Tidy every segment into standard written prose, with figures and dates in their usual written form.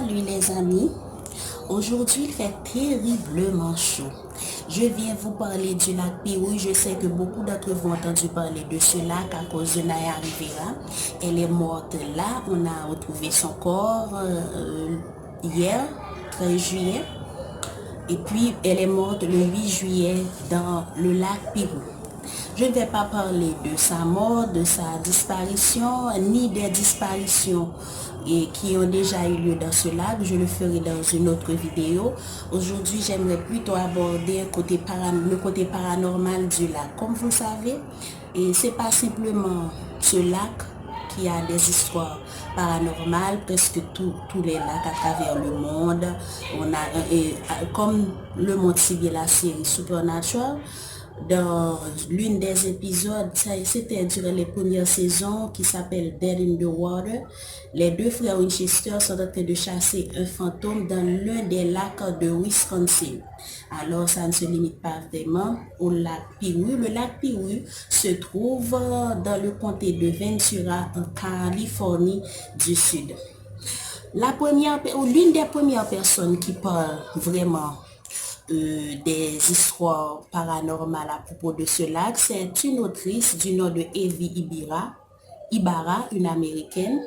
Salut les amis, aujourd'hui il fait terriblement chaud. Je viens vous parler du lac Piroui. Je sais que beaucoup d'entre vous ont entendu parler de ce lac à cause de Naya Rivera. Elle est morte là, on a retrouvé son corps hier, 13 juillet. Et puis elle est morte le 8 juillet dans le lac Piroui. Je ne vais pas parler de sa mort, de sa disparition, ni des disparitions qui ont déjà eu lieu dans ce lac. Je le ferai dans une autre vidéo. Aujourd'hui, j'aimerais plutôt aborder le côté paranormal du lac. Comme vous le savez, et c'est pas simplement ce lac qui a des histoires paranormales, presque tous les lacs à travers le monde. On a, comme le montre si bien la série Supernatural, dans l'une des épisodes, c'était durant les premières saisons, qui s'appelle Dead in the Water. Les deux frères Winchester sont en train de chasser un fantôme dans l'un des lacs de Wisconsin. Alors ça ne se limite pas vraiment au lac Piroui. Le lac Piroui se trouve dans le comté de Ventura en Californie du Sud. L'une des premières personnes qui parle vraiment des histoires paranormales à propos de ce lac, c'est une autrice du nom de Evie Ibarra, une américaine,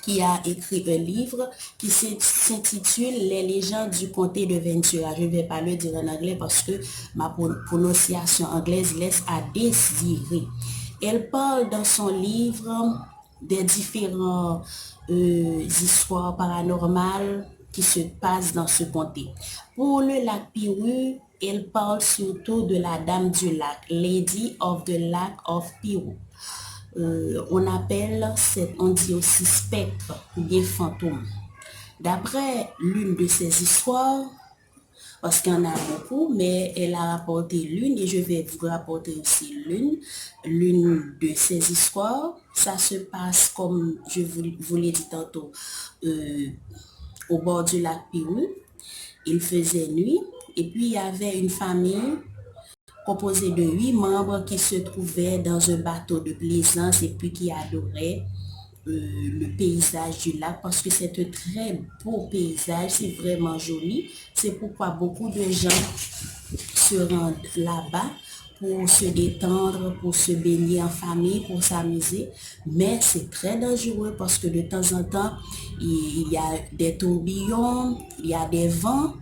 qui a écrit un livre qui s'intitule Les légendes du comté de Ventura. Je ne vais pas le dire en anglais parce que ma prononciation anglaise laisse à désirer. Elle parle dans son livre des différentes histoires paranormales qui se passent dans ce comté. Pour le lac Piroui, elle parle surtout de la dame du lac, Lady of the Lac of Piroui. On dit aussi spectre ou bien fantôme. D'après l'une de ces histoires, parce qu'il y en a beaucoup, mais elle a rapporté l'une et je vais vous rapporter aussi l'une de ces histoires. Ça se passe comme je vous l'ai dit tantôt, au bord du lac Piroui. Il faisait nuit et puis il y avait une famille composée de 8 membres qui se trouvaient dans un bateau de plaisance et puis qui adoraient le paysage du lac parce que c'est un très beau paysage, c'est vraiment joli. C'est pourquoi beaucoup de gens se rendent là-bas pour se détendre, pour se baigner en famille, pour s'amuser. Mais c'est très dangereux parce que de temps en temps, il y a des tourbillons, il y a des vents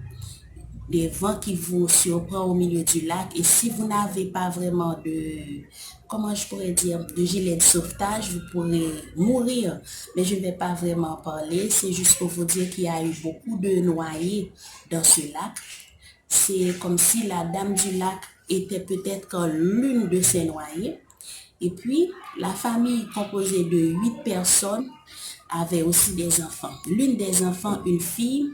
qui vous surprennent au milieu du lac. Et si vous n'avez pas vraiment de gilet de sauvetage, vous pourrez mourir. Mais je ne vais pas vraiment parler, c'est juste pour vous dire qu'il y a eu beaucoup de noyés dans ce lac. C'est comme si la dame du lac était peut-être l'une de ces noyés. Et puis, la famille composée de 8 personnes avait aussi des enfants. L'une des enfants, une fille,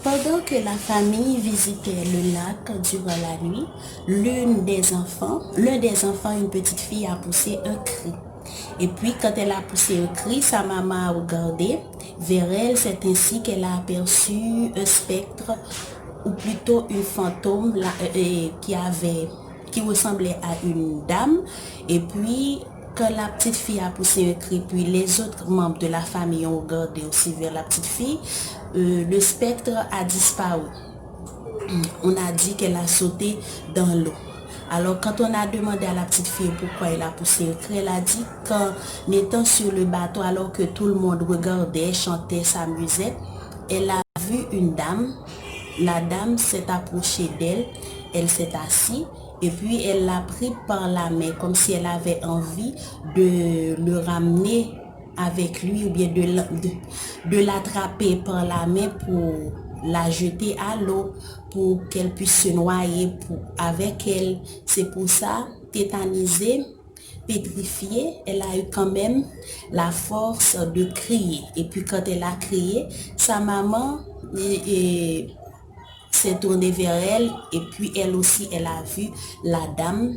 pendant que la famille visitait le lac durant la nuit, l'un des enfants, une petite fille, a poussé un cri. Et puis, quand elle a poussé un cri, sa maman a regardé vers elle. C'est ainsi qu'elle a aperçu un spectre, ou plutôt une fantôme qui ressemblait à une dame. Et puis, quand la petite fille a poussé un cri, puis les autres membres de la famille ont regardé aussi vers la petite fille, le spectre a disparu. On a dit qu'elle a sauté dans l'eau. Alors, quand on a demandé à la petite fille pourquoi elle a poussé un cri, elle a dit qu'en étant sur le bateau, alors que tout le monde regardait, chantait, s'amusait, elle a vu une dame. La dame s'est approchée d'elle, elle s'est assise et puis elle l'a pris par la main comme si elle avait envie de le ramener avec lui ou bien de l'attraper par la main pour la jeter à l'eau pour qu'elle puisse se noyer avec elle. C'est pour ça, tétanisée, pétrifiée, elle a eu quand même la force de crier. Et puis quand elle a crié, sa maman s'est tournée vers elle et puis elle aussi, elle a vu la dame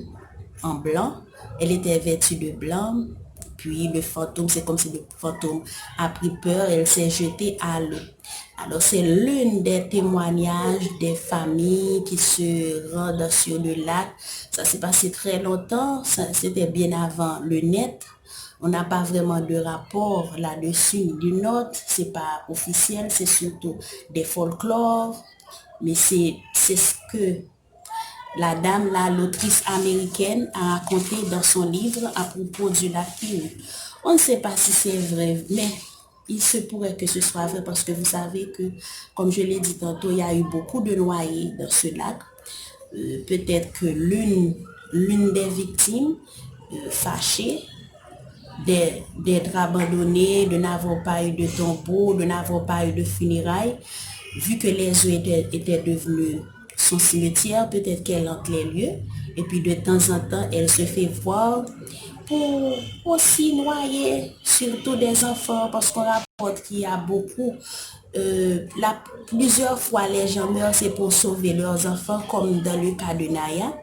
en blanc. Elle était vêtue de blanc. Puis le fantôme, c'est comme si le fantôme a pris peur, elle s'est jetée à l'eau. Alors c'est l'une des témoignages des familles qui se rendent sur le lac. Ça s'est passé très longtemps, c'était bien avant le net. On n'a pas vraiment de rapport là-dessus. Du Nord, c'est pas officiel, c'est surtout des folklores, mais c'est ce que la dame, là, l'autrice américaine, a raconté dans son livre à propos du lac Piou. On ne sait pas si c'est vrai, mais il se pourrait que ce soit vrai parce que vous savez que, comme je l'ai dit tantôt, il y a eu beaucoup de noyés dans ce lac. Peut-être que l'une des victimes fâchée d'être abandonnée, de n'avoir pas eu de tombeau, de n'avoir pas eu de funérailles, vu que les eaux étaient devenues son cimetière, peut-être qu'elle entre les lieux, et puis de temps en temps, elle se fait voir pour aussi noyer, surtout des enfants, parce qu'on rapporte qu'il y a beaucoup, plusieurs fois les gens meurent, c'est pour sauver leurs enfants, comme dans le cas de Naya.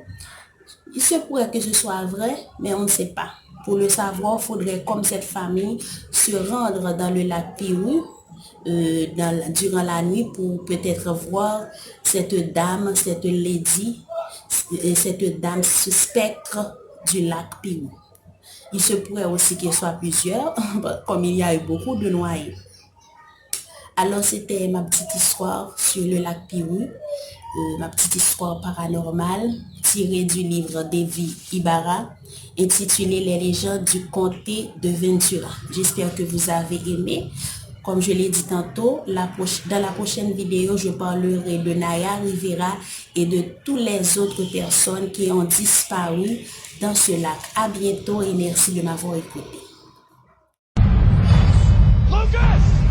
Il se pourrait que ce soit vrai, mais on ne sait pas. Pour le savoir, il faudrait, comme cette famille, se rendre dans le lac Pirou durant la nuit pour peut-être voir cette dame, cette lady, cette dame spectre du lac Pirou. Il se pourrait aussi qu'il soit plusieurs, comme il y a eu beaucoup de noyés. Alors, c'était ma petite histoire sur le lac Pirou, ma petite histoire paranormale tirée du livre d'Evi Ibarra, intitulé Les légendes du comté de Ventura. J'espère que vous avez aimé. Comme je l'ai dit tantôt, dans la prochaine vidéo, je parlerai de Naya Rivera et de toutes les autres personnes qui ont disparu dans ce lac. À bientôt et merci de m'avoir écouté. Lucas!